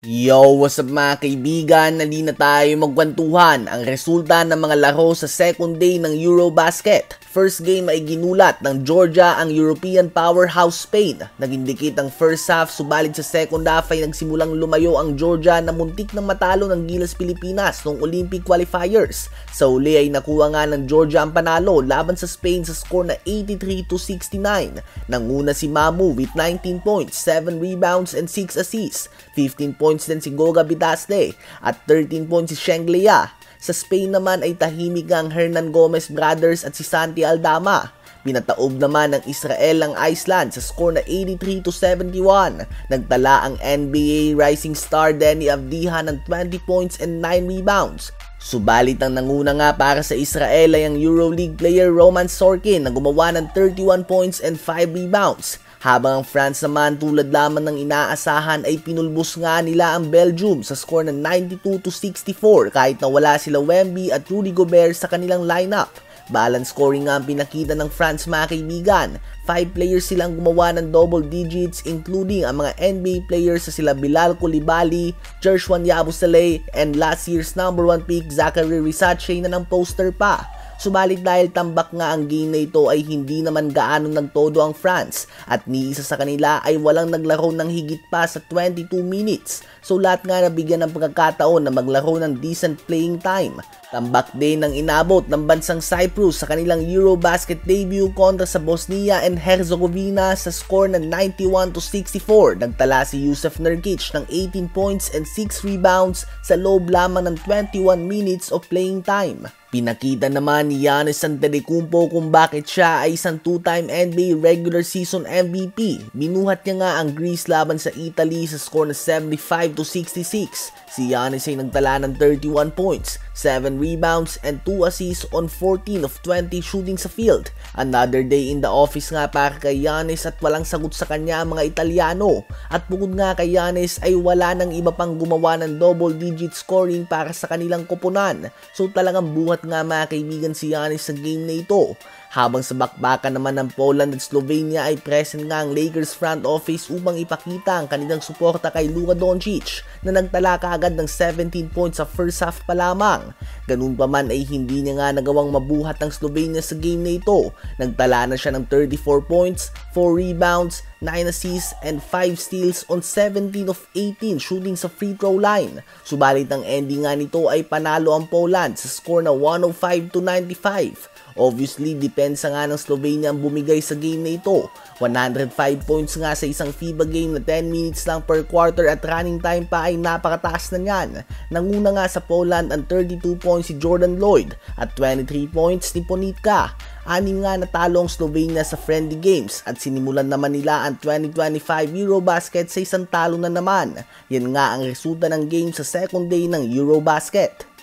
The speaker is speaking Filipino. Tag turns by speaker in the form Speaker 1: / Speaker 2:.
Speaker 1: Yo, what's up mga kaibigan? Nali na tayo magkwentuhan ang resulta ng mga laro sa second day ng Eurobasket. First game ay ginulat ng Georgia ang European powerhouse Spain. Nag-indicate ang first half, subalit sa second half ay nagsimulang lumayo ang Georgia na muntik ng matalo ng Gilas Pilipinas noong Olympic qualifiers. Sa uli ay nakuha nga ng Georgia ang panalo laban sa Spain sa score na 83-69. Nanguna si Mamu with 19 points, 7 rebounds and 6 assists. 15 points din si Goga Bidaste at 13 points si Shenglea. Sa Spain naman ay tahimik ang Hernan Gomez brothers at si Santi Aldama. Pinataob naman ng Israel ang Iceland sa score na 83-71. Nagtala ang NBA rising star Deni Avdija ng 20 points and 9 rebounds. Subalit ang nanguna nga para sa Israel ay ang EuroLeague player Roman Sorkin na gumawa ng 31 points and 5 rebounds. Habang ang France naman tulad lamang ng inaasahan ay pinulbos nga nila ang Belgium sa score ng 92-64 kahit na wala sila Wemby at Rudy Gobert sa kanilang lineup. Balance scoring nga ang pinakita ng France mga kaibigan. 5 players silang gumawa ng double digits including ang mga NBA players sa sila Bilal Coulibaly, Jershwan Yabusele and last year's number 1 pick Zachary Risache na ng poster pa. Subalit dahil tambak nga ang game na ito ay hindi naman gaano nagtodo ang France at ni isa sa kanila ay walang naglaro ng higit pa sa 22 minutes. So lahat nga nabigyan ng pagkakataon na maglaro ng decent playing time. Tambak din ang inabot ng bansang Cyprus sa kanilang Eurobasket debut kontra sa Bosnia and Herzegovina sa score na 91-64. Nagtala si Jusuf Nurkic ng 18 points and 6 rebounds sa loob lamang ng 21 minutes of playing time. Pinakita naman ni Giannis Antetokounmpo kung bakit siya ay isang two-time NBA regular season MVP. Binuhat niya nga ang Greece laban sa Italy sa score na 75-66. Si Giannis ay nagtala ng 31 points, 7 rebounds and 2 assists on 14 of 20 shooting sa field. Another day in the office nga para kay Giannis at walang sagot sa kanya ang mga Italiano. At bukod nga kay Giannis ay wala nang iba pang gumawa ng double digit scoring para sa kanilang koponan. So talagang buhat nga mga kaibigan si Giannis sa game na ito. Habang sa bakbakan naman ng Poland at Slovenia ay present nga ang Lakers front office upang ipakita ang kanilang suporta kay Luka Doncic na nagtala kaagad ng 17 points sa first half pa lamang. Ganun pa man ay hindi niya nga nagawang mabuhat ang Slovenia sa game na ito. Nagtala na siya ng 34 points, 4 rebounds, 9 assists and 5 steals on 17 of 18 shooting sa free throw line. Subalit ang ending nga nito ay panalo ang Poland sa score na 105-95. Obviously, depensa nga ng Slovenia ang bumigay sa game na ito. 105 points nga sa isang FIBA game na 10 minutes lang per quarter at running time pa ay napakataas na yan. Nanguna nga sa Poland ang 32 points si Jordan Lloyd at 23 points ni Ponitka. Anim nga natalo ang Slovenia sa friendly games at sinimulan naman nila ang 2025 Eurobasket sa isang talo na naman. Yan nga ang resulta ng game sa second day ng Eurobasket.